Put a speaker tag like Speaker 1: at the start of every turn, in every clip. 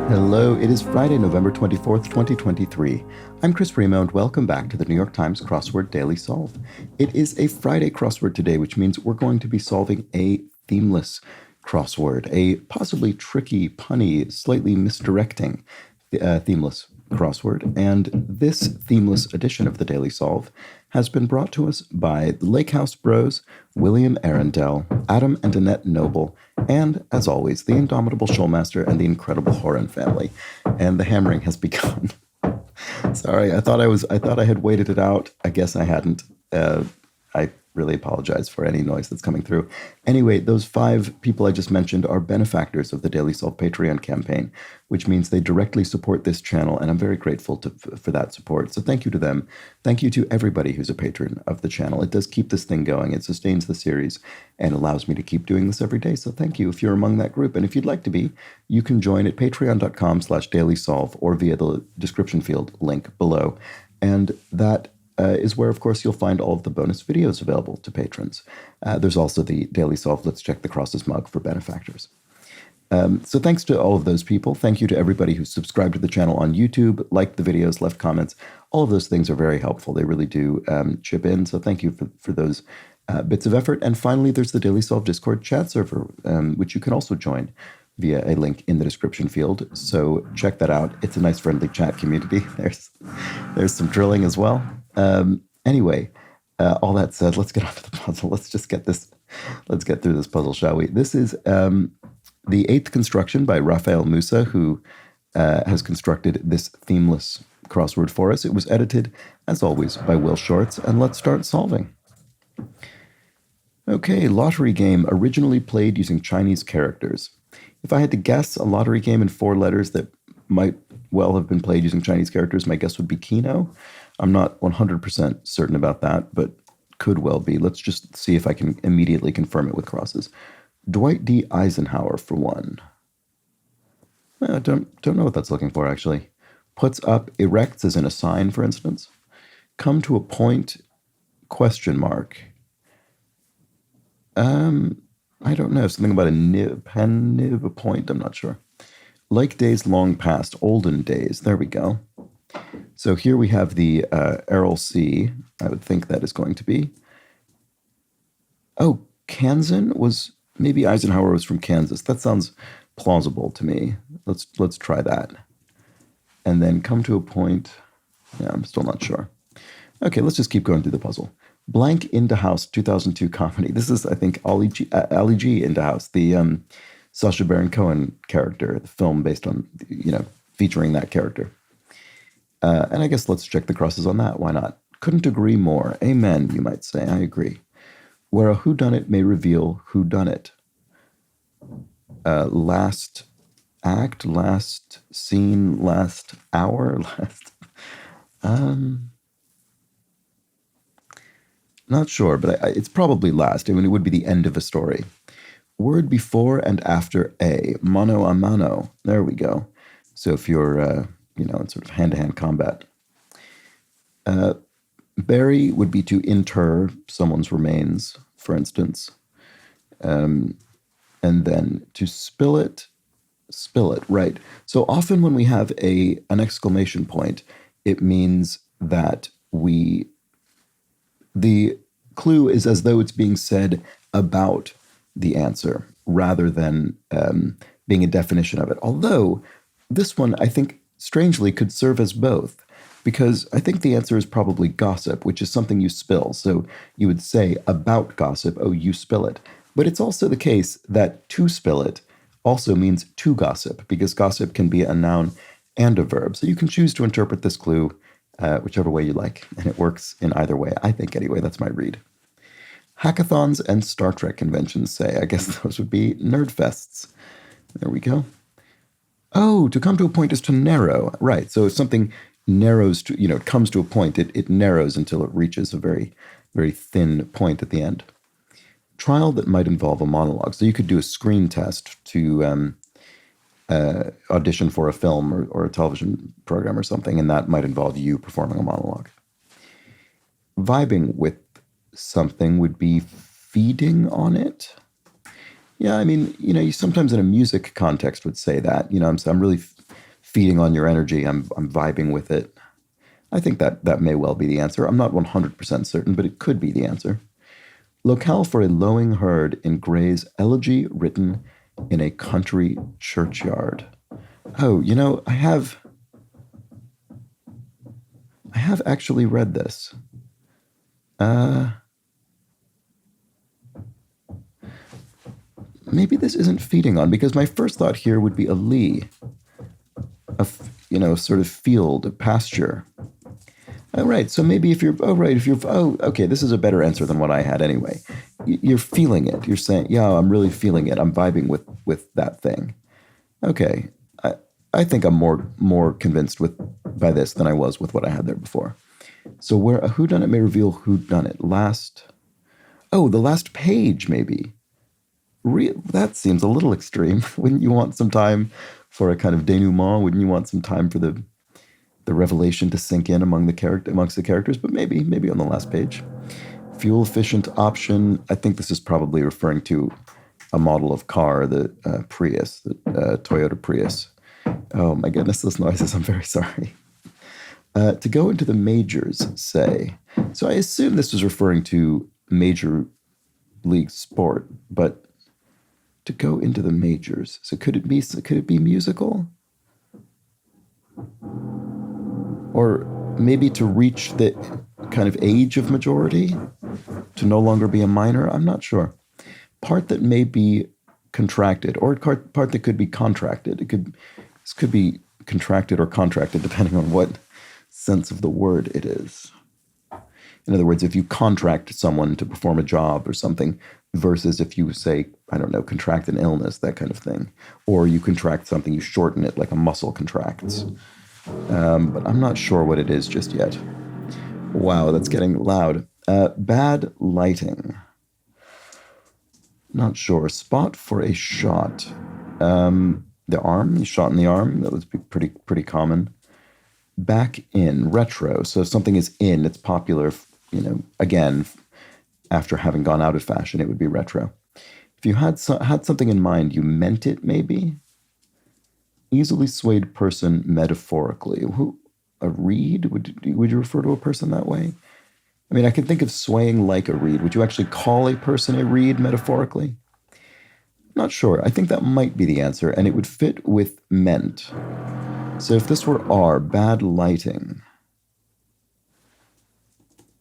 Speaker 1: Hello, it is Friday, November 24th, 2023. I'm Chris Primo, and welcome back to the New York Times Crossword Daily Solve. It is a Friday crossword today, which means we're going to be solving a themeless crossword, a possibly tricky, punny, slightly misdirecting themeless crossword. And this themeless edition of the Daily Solve has been brought to us by the Lake House Bros, William Arundel, Adam and Annette Noble, and, as always, the indomitable Showmaster and the incredible Horan family. And the hammering has begun. Sorry, I thought I had waited it out. I guess I hadn't. I really apologize for any noise that's coming through. Anyway, those 5 people I just mentioned are benefactors of the Daily Solve Patreon campaign, which means they directly support this channel, and I'm very grateful for that support. So thank you to them. Thank you to everybody who's a patron of the channel. It does keep this thing going. It sustains the series and allows me to keep doing this every day. So thank you if you're among that group. And if you'd like to be, you can join at patreon.com/dailysolve or via the description field link below. And that is where, of course, you'll find all of the bonus videos available to patrons. There's also the Daily Solve Let's Check the Crosses mug for benefactors. So thanks to all of those people. Thank you to everybody who's subscribed to the channel on YouTube, liked the videos, left comments. All of those things are very helpful. They really do chip in. So thank you for those bits of effort. And finally, there's the Daily Solve Discord chat server, which you can also join via a link in the description field. So check that out. It's a nice, friendly chat community. There's some drilling as well. Anyway, all that said, let's get on to the puzzle. Let's get through this puzzle, shall we? This is the 8th construction by Rafael Musa, who has constructed this themeless crossword for us. It was edited, as always, by Will Shorts, and let's start solving. Okay, lottery game originally played using Chinese characters. If I had to guess a lottery game in 4 letters that might well have been played using Chinese characters, my guess would be Keno. I'm not 100% certain about that, but could well be. Let's just see if I can immediately confirm it with crosses. Dwight D. Eisenhower, for one. I don't know what that's looking for, actually. Puts up, erects as in a sign, for instance. Come to a point, question mark. I don't know. Something about a nib, pen nib, a point, I'm not sure. Like days long past, olden days. There we go. So here we have the Errol C. I would think that is going to be. Oh, Kansan was, maybe Eisenhower was from Kansas. That sounds plausible to me. Let's try that. And then come to a point. Yeah, I'm still not sure. Okay, let's just keep going through the puzzle. Blank Into House 2002 comedy. This is, I think, Ali G Into House, the Sacha Baron Cohen character, the film based on, featuring that character. And I guess let's check the crosses on that. Why not? Couldn't agree more. Amen, you might say. I agree. Where a whodunit may reveal whodunit. Last act, last scene, last hour, last... Not sure, but it's probably last. I mean, it would be the end of a story. Word before and after a. Mano a mano. There we go. So if you're, in sort of hand-to-hand combat. Bury would be to inter someone's remains, for instance. And then to spill it, right. So often when we have an exclamation point, it means that the clue is as though it's being said about the answer rather than being a definition of it. Although this one, I think, strangely could serve as both, because I think the answer is probably gossip, which is something you spill. So you would say about gossip, oh, you spill it. But it's also the case that to spill it also means to gossip, because gossip can be a noun and a verb. So you can choose to interpret this clue whichever way you like, and it works in either way. I think, anyway, that's my read. Hackathons and Star Trek conventions say. I guess those would be nerd fests. There we go. Oh, to come to a point is to narrow. Right, so if something narrows to, it comes to a point, it narrows until it reaches a very, very thin point at the end. Trial that might involve a monologue. So you could do a screen test to audition for a film or a television program or something, and that might involve you performing a monologue. Vibing with something would be feeding on it. Yeah, I mean, you sometimes in a music context would say that. I'm really feeding on your energy. I'm vibing with it. I think that may well be the answer. I'm not 100% certain, but it could be the answer. Locale for a lowing herd in Gray's elegy written in a country churchyard. Oh, I have actually read this. Maybe this isn't feeding on, because my first thought here would be a lea, sort of field, a pasture. Oh, right. So maybe okay, this is a better answer than what I had anyway. You're feeling it. You're saying, yeah, I'm really feeling it. I'm vibing with that thing. Okay. I think I'm more convinced by this than I was with what I had there before. So where a whodunit may reveal whodunit. The last page, maybe. That seems a little extreme. Wouldn't you want some time for a kind of denouement? Wouldn't you want some time for the revelation to sink in amongst the characters? But maybe on the last page. Fuel efficient option. I think this is probably referring to a model of car, the Prius, the Toyota Prius. Oh my goodness, those noises. I'm very sorry. To go into the majors, say. So I assume this was referring to major league sport, but to go into the majors. So could it be musical? Or maybe to reach the kind of age of majority, to no longer be a minor? I'm not sure. Part that may be contracted, or part that could be contracted. This could be contracted or contracted, depending on what sense of the word it is. In other words, if you contract someone to perform a job or something, versus if you say, I don't know, contract an illness, that kind of thing. Or you contract something, you shorten it, like a muscle contracts. But I'm not sure what it is just yet. Wow, that's getting loud. Bad lighting. Not sure. Spot for a shot. The arm, shot in the arm, that would be pretty common. Back in, retro. So if something is in, it's popular, again, after having gone out of fashion, it would be retro. If you had something in mind, you meant it, maybe? Easily swayed person metaphorically. A reed? Would you refer to a person that way? I mean, I can think of swaying like a reed. Would you actually call a person a reed metaphorically? Not sure. I think that might be the answer, and it would fit with meant. So if this were R, bad lighting.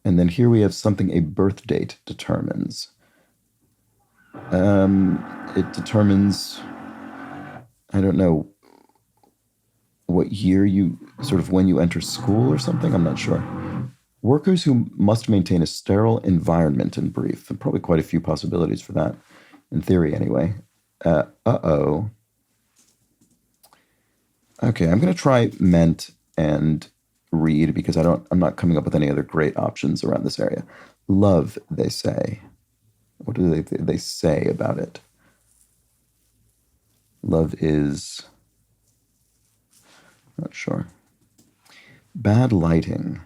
Speaker 1: And then here we have something a birth date determines. It determines, I don't know, what year when you enter school or something? I'm not sure. Workers who must maintain a sterile environment, in brief. There are probably quite a few possibilities for that, in theory anyway. Uh-oh. Okay, I'm going to try meant and read, because I'm not coming up with any other great options around this area. Love, they say. What do they say about it? Love is... Not sure. Bad lighting.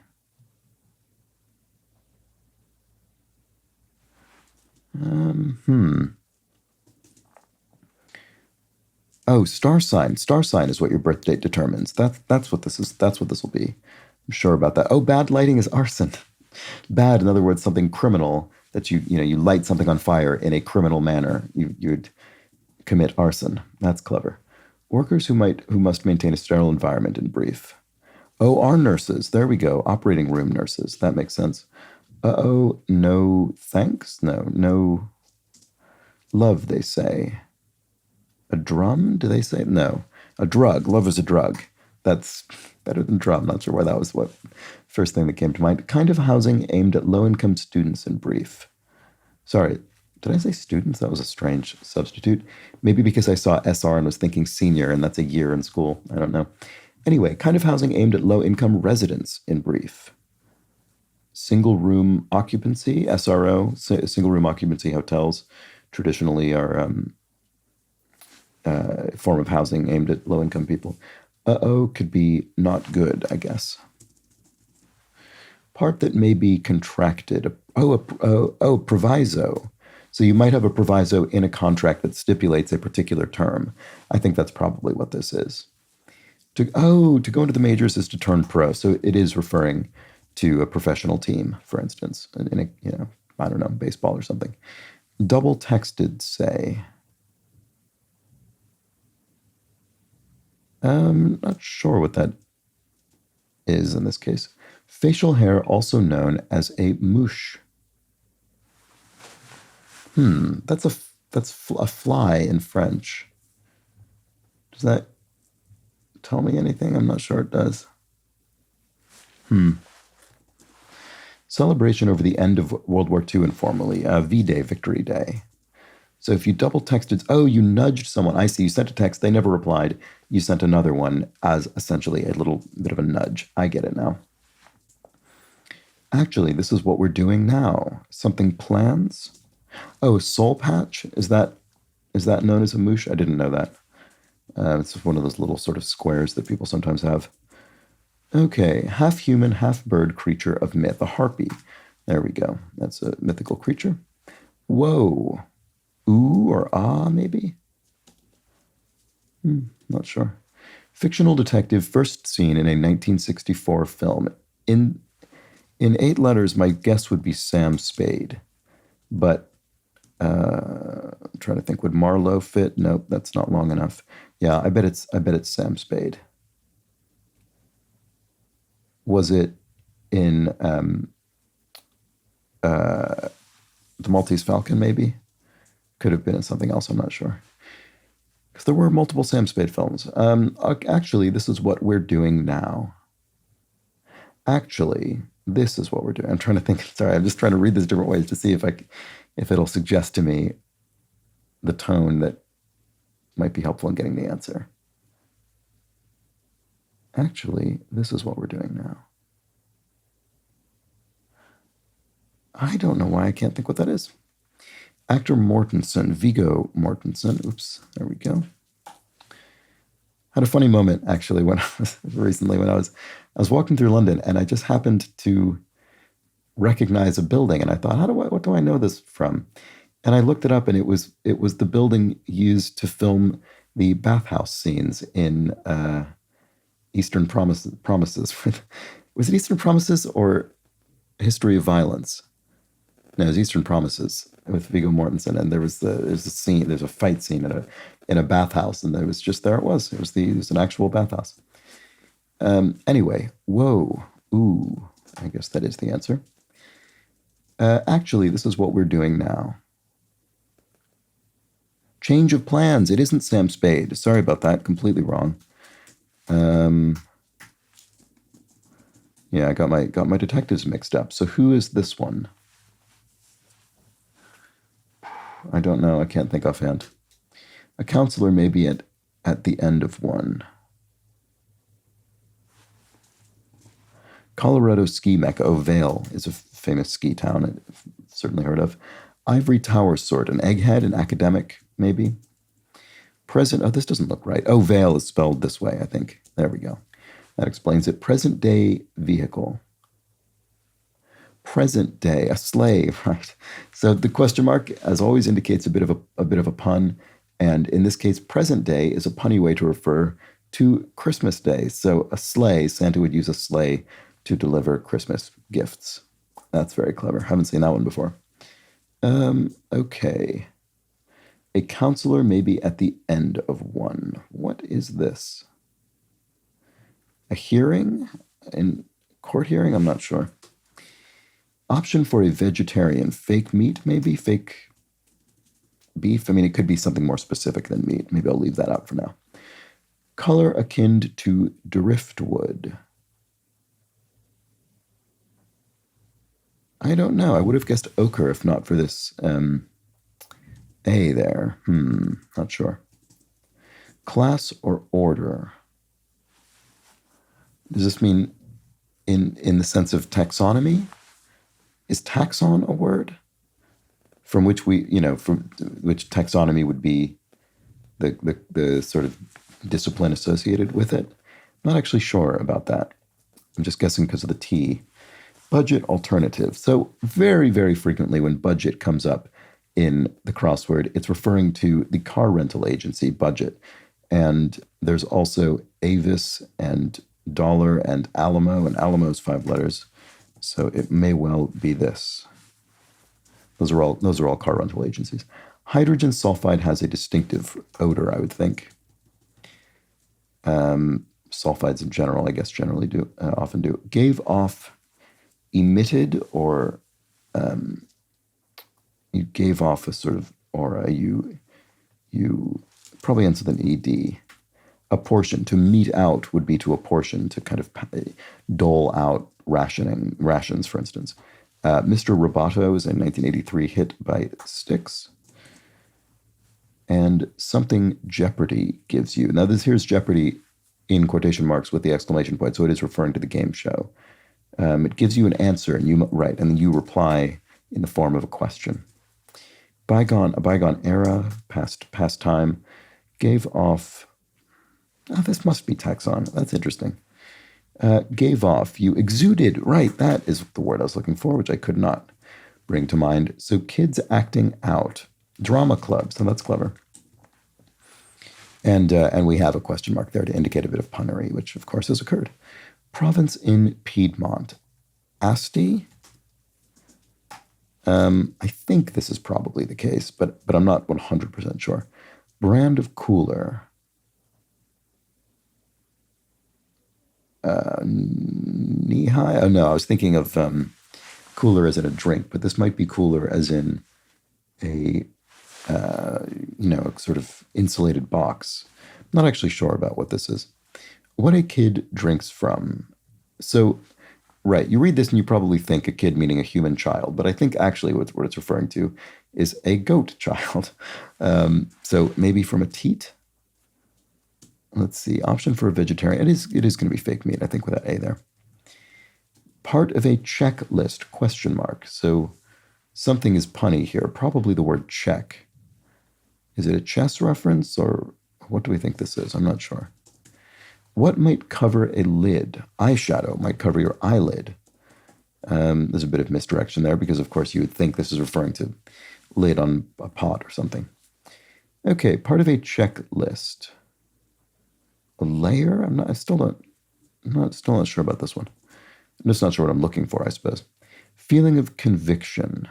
Speaker 1: Oh, star sign. Star sign is what your birth date determines. That's what this is. That's what this will be. I'm sure about that. Oh, bad lighting is arson. Bad, in other words, something criminal, that you light something on fire in a criminal manner. You'd commit arson. That's clever. Workers who must maintain a sterile environment, in brief. Oh, our nurses. There we go. Operating room nurses. That makes sense. Uh-oh, no thanks? No. Love, they say. A drum, do they say? No. A drug. Love is a drug. That's better than drum. Not sure why that was what first thing that came to mind. Kind of housing aimed at low-income students, in brief. Sorry, did I say students? That was a strange substitute. Maybe because I saw SR and was thinking senior, and that's a year in school. I don't know. Anyway, kind of housing aimed at low-income residents, in brief. Single-room occupancy, SRO, single-room occupancy hotels, traditionally are a form of housing aimed at low-income people. Uh-oh could be not good, I guess. Part that may be contracted. Proviso. So you might have a proviso in a contract that stipulates a particular term. I think that's probably what this is. To go into the majors is to turn pro. So it is referring to a professional team, for instance, in a, I don't know, baseball or something. Double texted, say. Not sure what that is in this case. Facial hair, also known as a mouche. That's a fly in French. Does that tell me anything? I'm not sure it does. Celebration over the end of World War II informally, V-Day, Victory Day. So if you double texted, oh, you nudged someone. I see. You sent a text. They never replied. You sent another one as essentially a little bit of a nudge. I get it now. Actually, this is what we're doing now. Something plans. Oh, soul patch. Is that known as a moosh? I didn't know that. It's one of those little sort of squares that people sometimes have. Okay, half human, half bird creature of myth, a harpy. There we go. That's a mythical creature. Whoa. Ooh or ah, maybe? Not sure. Fictional detective first seen in a 1964 film. In 8 letters, my guess would be Sam Spade. But I'm trying to think, would Marlowe fit? Nope, that's not long enough. Yeah, I bet it's Sam Spade. Was it in The Maltese Falcon, maybe? Could have been in something else, I'm not sure. Because there were multiple Sam Spade films. Actually, this is what we're doing now. Actually, this is what we're doing. I'm trying to think. Sorry, I'm just trying to read this different ways to see if it'll suggest to me the tone that might be helpful in getting the answer. Actually, this is what we're doing now. I don't know why I can't think what that is. Actor Mortensen, Viggo Mortensen. Oops, there we go. Had a funny moment actually when I was walking through London and I just happened to recognize a building and I thought, what do I know this from? And I looked it up and it was the building used to film the bathhouse scenes in Eastern Promises. Was it Eastern Promises or History of Violence? No, it was Eastern Promises with Viggo Mortensen, and there's a fight scene in a bathhouse, and there it was an actual bathhouse. Anyway, whoa, ooh, I guess that is the answer. Actually, this is what we're doing now. Change of plans. It isn't Sam Spade. Sorry about that. Completely wrong. Yeah, I got my detectives mixed up. So who is this one? I don't know. I can't think offhand. A counselor may be at the end of one. Colorado ski mecca. Oh, Vail is a famous ski town. I've certainly heard of. Ivory tower sort. An egghead, an academic, maybe. Present. Oh, this doesn't look right. Oh, Vail is spelled this way, I think. There we go. That explains it. Present day vehicle. Present day, a sleigh, right? So the question mark, as always, indicates a bit of a pun, and in this case, present day is a punny way to refer to Christmas Day. So a sleigh, Santa would use a sleigh to deliver Christmas gifts. That's very clever. Haven't seen that one before. Okay. A counselor may be at the end of one. What is this? A hearing? In court hearing? I'm not sure. Option for a vegetarian. Fake meat, maybe? Fake beef? I mean, it could be something more specific than meat. Maybe I'll leave that out for now. Color akin to driftwood. I don't know. I would have guessed ochre if not for this A there. Not sure. Class or order? Does this mean in the sense of taxonomy? Is taxon a word? From which from which taxonomy would be the sort of discipline associated with it? I'm not actually sure about that. I'm just guessing because of the T. Budget alternative. So very, very frequently when budget comes up in the crossword, it's referring to the car rental agency Budget. And there's also Avis and dollar and Alamo is 5 letters. So it may well be this. Those are all car rental agencies. Hydrogen sulfide has a distinctive odor, I would think. Sulfides in general, I guess, generally do often do. Gave off, emitted, or you gave off a sort of aura. You probably ends with an ed. Apportion, to mete out, would be to apportion, to kind of dole out rations, for instance. Mr. Roboto is a 1983 hit by Styx. And something Jeopardy gives you. Now, here's Jeopardy in quotation marks with the exclamation point, so it is referring to the game show. It gives you an answer, and you write, and then you reply in the form of a question. A bygone era, past time, gave off. Oh, this must be taxon. That's interesting. Gave off. You exuded. Right, that is the word I was looking for, which I could not bring to mind. So kids acting out. Drama club. So that's clever. And we have a question mark there to indicate a bit of punnery, which of course has occurred. Province in Piedmont. Asti. I think this is probably the case, but I'm not 100% sure. Brand of cooler. Knee-high? Oh, no, I was thinking of cooler as in a drink, but this might be cooler as in a sort of insulated box. I'm not actually sure about what this is. What a kid drinks from. So, right, you read this and you probably think a kid meaning a human child, but I think actually what it's referring to is a goat child. So maybe from a teat. Let's see, option for a vegetarian. It is going to be fake meat, I think, with that A there. Part of a checklist, question mark. So something is punny here, probably the word check. Is it a chess reference, or what do we think this is? I'm not sure. What might cover a lid? Eyeshadow might cover your eyelid. There's a bit of misdirection there because, of course, you would think this is referring to lid on a pot or something. Okay, part of a checklist. A layer? Still not sure about this one. I'm just not sure what I'm looking for, I suppose. Feeling of conviction.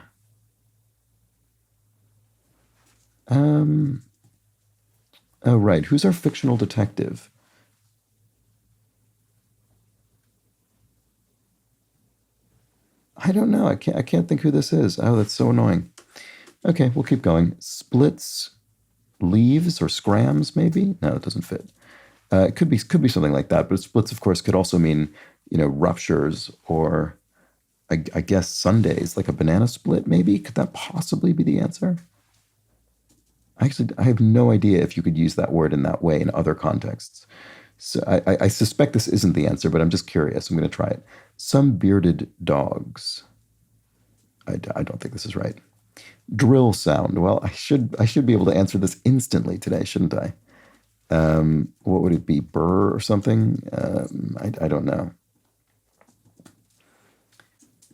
Speaker 1: Oh, right. Who's our fictional detective? I don't know. I can't think who this is. Oh, that's so annoying. Okay, we'll keep going. Splits, leaves, or scrams, maybe? No, it doesn't fit. It could be something like that, but splits, of course, could also mean, ruptures, or I guess Sundays, like a banana split, maybe? Could that possibly be the answer? Actually, I have no idea if you could use that word in that way in other contexts. So I suspect this isn't the answer, but I'm just curious. I'm going to try it. Some bearded dogs. I don't think this is right. Drill sound. Well, I should be able to answer this instantly today, shouldn't I? What would it be? Burr or something? I don't know.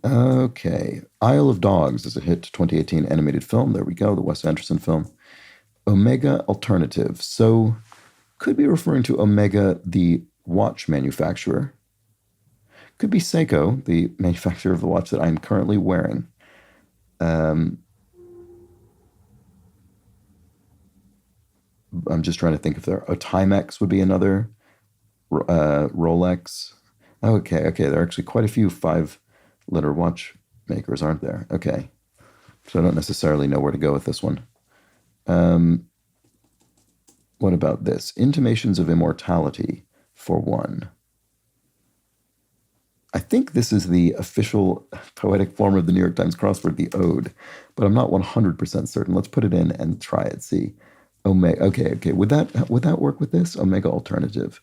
Speaker 1: Okay. Isle of Dogs is a hit 2018 animated film. There we go. The Wes Anderson film. Omega Alternative. So could be referring to Omega, the watch manufacturer. Could be Seiko, the manufacturer of the watch that I'm currently wearing. I'm just trying to think if a Timex would be another. Rolex. Okay. There are actually quite a few 5-letter watch makers, aren't there? Okay. So I don't necessarily know where to go with this one. What about this? Intimations of immortality, for one. I think this is the official poetic form of the New York Times crossword, the ode, but I'm not 100% certain. Let's put it in and try it. See, Omega. Okay. Would that work with this? Omega Alternative.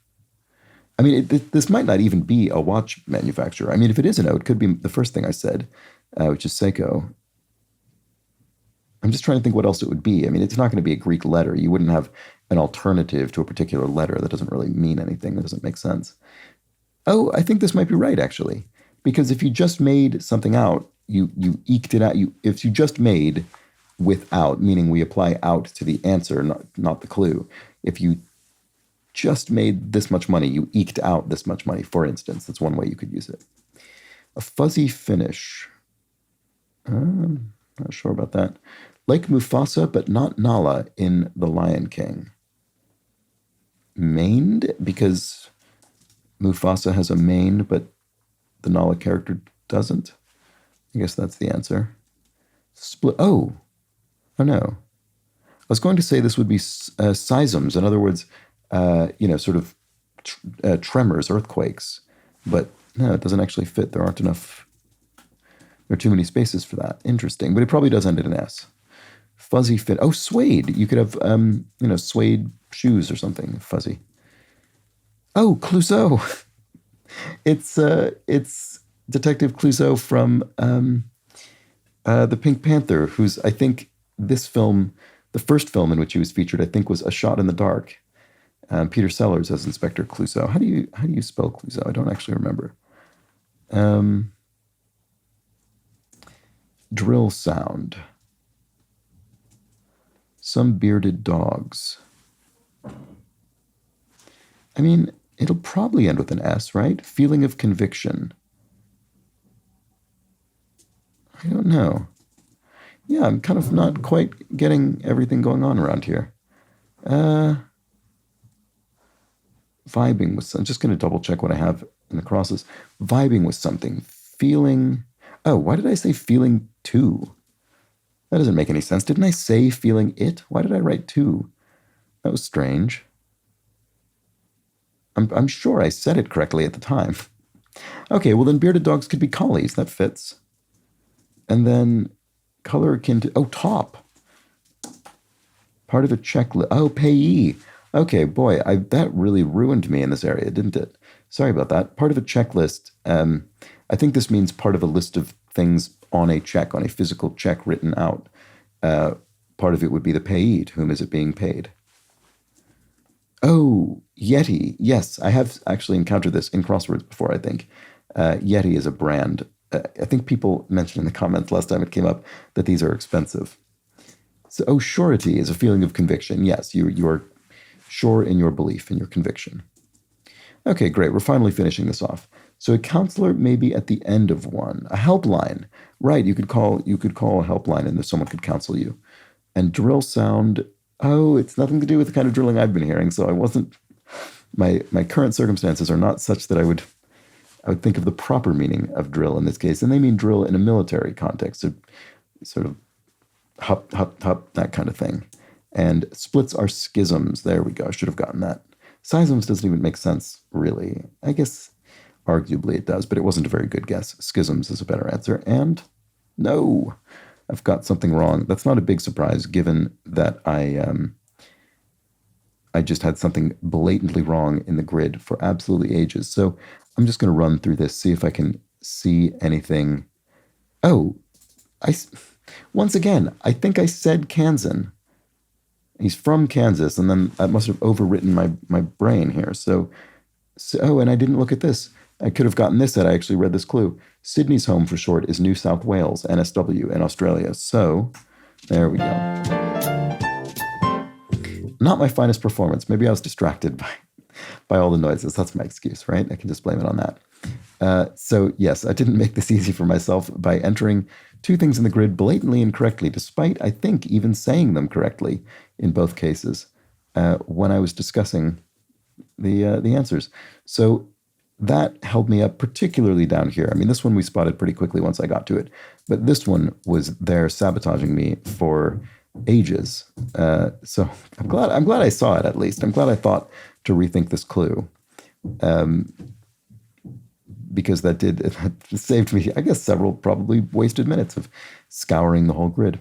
Speaker 1: I mean, this might not even be a watch manufacturer. I mean, if it is an ode, it could be the first thing I said, which is Seiko. I'm just trying to think what else it would be. I mean, it's not going to be a Greek letter. You wouldn't have an alternative to a particular letter. That doesn't really mean anything. That doesn't make sense. Oh, I think this might be right, actually. Because if you just made something out, you eked it out. If you just made without, meaning we apply out to the answer, not the clue. If you just made this much money. You eked out this much money, for instance. That's one way you could use it. A fuzzy finish. Not sure about that. Like Mufasa, but not Nala in The Lion King. Maned, because Mufasa has a mane, but the Nala character doesn't. I guess that's the answer. Split. Oh no. I was going to say this would be seisms. In other words, sort of tremors, earthquakes. But no, it doesn't actually fit. There aren't enough. There are too many spaces for that. Interesting. But it probably does end in an S. Fuzzy fit. Oh, suede. You could have, suede shoes or something. Fuzzy. Oh, Clouseau. It's Detective Clouseau from the Pink Panther, who's, I think, this film, the first film in which he was featured, I think, was A Shot in the Dark. Peter Sellers as Inspector Clouseau. How do you spell Clouseau? I don't actually remember. Drill sound. Some bearded dogs. I mean, it'll probably end with an S, right? Feeling of conviction. I don't know. Yeah, I'm kind of not quite getting everything going on around here. Vibing with, I'm just going to double check what I have in the crosses. Vibing with something. Feeling. Oh, why did I say feeling two? That doesn't make any sense. Didn't I say feeling it? Why did I write two? That was strange. I'm sure I said it correctly at the time. Okay, well then bearded dogs could be collies. That fits. And then color akin to, top. Part of a checklist. Oh, payee. Okay, boy, that really ruined me in this area, didn't it? Sorry about that. Part of a checklist. I think this means part of a list of things on a check, on a physical check written out. Part of it would be the payee. To whom is it being paid? Oh, Yeti. Yes, I have actually encountered this in crosswords before, I think. Yeti is a brand. I think people mentioned in the comments last time it came up that these are expensive. So, surety is a feeling of conviction. Yes, you are sure in your belief, in your conviction. Okay, great. We're finally finishing this off. So a counselor may be at the end of one. A helpline. Right, you could call a helpline and someone could counsel you. And drill sound. Oh, it's nothing to do with the kind of drilling I've been hearing. So I wasn't. My current circumstances are not such that I would think of the proper meaning of drill in this case, and they mean drill in a military context, so sort of hup, hup, hup, that kind of thing. And splits are schisms. There we go. I should have gotten that. Seisms doesn't even make sense, really. I guess arguably it does, but it wasn't a very good guess. Schisms is a better answer. And no, I've got something wrong. That's not a big surprise, given that I just had something blatantly wrong in the grid for absolutely ages. So I'm just going to run through this, see if I can see anything. Oh, once again, I think I said Kansan. He's from Kansas, and then I must have overwritten my brain here. So, and I didn't look at this. I could have gotten this had I actually read this clue. Sydney's home for short is New South Wales, NSW, in Australia. So, there we go. Not my finest performance. Maybe I was distracted by all the noises. That's my excuse, right? I can just blame it on that. So yes, I didn't make this easy for myself by entering two things in the grid blatantly incorrectly, despite, I think, even saying them correctly in both cases when I was discussing the answers. So that held me up particularly down here. I mean, this one we spotted pretty quickly once I got to it, but this one was there sabotaging me for ages. So I'm glad I saw it, at least. I'm glad I thought to rethink this clue. Because that saved me, I guess, several probably wasted minutes of scouring the whole grid.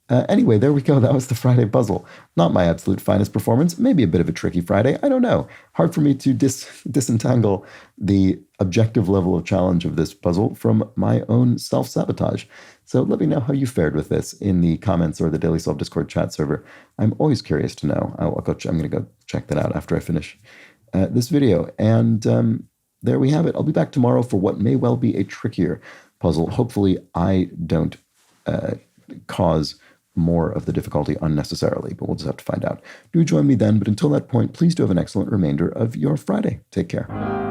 Speaker 1: Anyway, there we go. That was the Friday puzzle. Not my absolute finest performance. Maybe a bit of a tricky Friday. I don't know. Hard for me to disentangle the objective level of challenge of this puzzle from my own self-sabotage. So let me know how you fared with this in the comments or the Daily Solve Discord chat server. I'm always curious to know. I'm going to go check that out after I finish this video. And there we have it. I'll be back tomorrow for what may well be a trickier puzzle. Hopefully I don't cause more of the difficulty unnecessarily, but we'll just have to find out. Do join me then, but until that point, please do have an excellent remainder of your Friday. Take care.